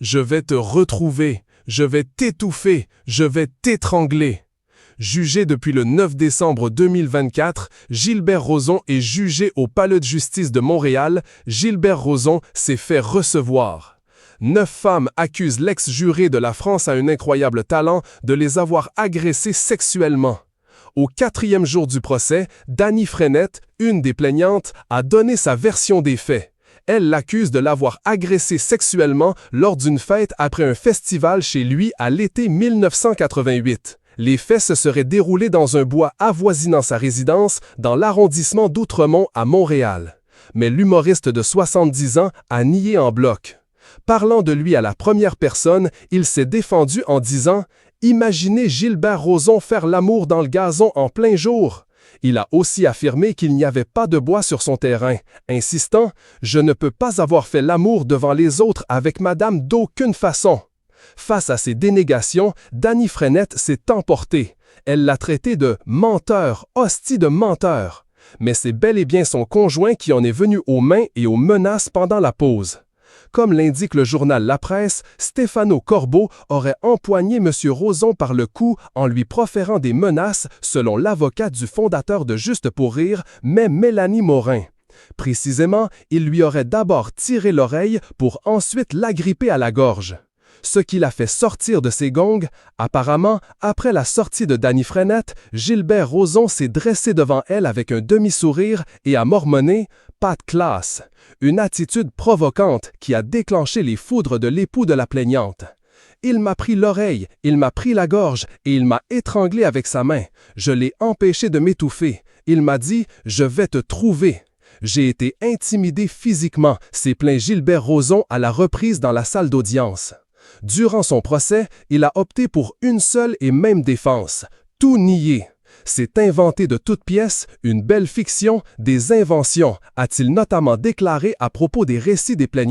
Je vais te retrouver, je vais t'étouffer, je vais t'étrangler. Jugé depuis le 9 décembre 2024, Gilbert Rozon est jugé au Palais de justice de Montréal. Gilbert Rozon s'est fait recevoir. 9 femmes accusent l'ex-juré de La France a un incroyable talent de les avoir agressées sexuellement. Au 4e jour du procès, Dany Frenette, une des plaignantes, a donné sa version des faits. Elle l'accuse de l'avoir agressé sexuellement lors d'une fête après un festival chez lui à l'été 1988. Les faits se seraient déroulés dans un bois avoisinant sa résidence dans l'arrondissement d'Outremont à Montréal. Mais l'humoriste de 70 ans a nié en bloc. Parlant de lui à la première personne, il s'est défendu en disant « Imaginez Gilbert Rozon faire l'amour dans le gazon en plein jour ». Il a aussi affirmé qu'il n'y avait pas de bois sur son terrain, insistant « Je ne peux pas avoir fait l'amour devant les autres avec madame d'aucune façon ». Face à ces dénégations, Dany Frenette s'est emportée. Elle l'a traité de « menteur, hostie de menteur ». Mais c'est bel et bien son conjoint qui en est venu aux mains et aux menaces pendant la pause. Comme l'indique le journal La Presse, Stéphano Corbeau aurait empoigné M. Rozon par le cou en lui proférant des menaces, selon l'avocat du fondateur de Juste pour rire, mais Mélanie Morin. Précisément, il lui aurait d'abord tiré l'oreille pour ensuite l'agripper à la gorge. Ce qui l'a fait sortir de ses gongs. Apparemment, après la sortie de Dany Frenette, Gilbert Rozon s'est dressé devant elle avec un demi-sourire et a mormonné « pas de classe », une attitude provocante qui a déclenché les foudres de l'époux de la plaignante. « Il m'a pris l'oreille, il m'a pris la gorge et il m'a étranglé avec sa main. Je l'ai empêché de m'étouffer. Il m'a dit « je vais te trouver ». J'ai été intimidé physiquement », s'est plaint Gilbert Rozon à la reprise dans la salle d'audience. Durant son procès, il a opté pour une seule et même défense, tout nier. C'est inventé de toutes pièces, une belle fiction, des inventions, a-t-il notamment déclaré à propos des récits des plaignants.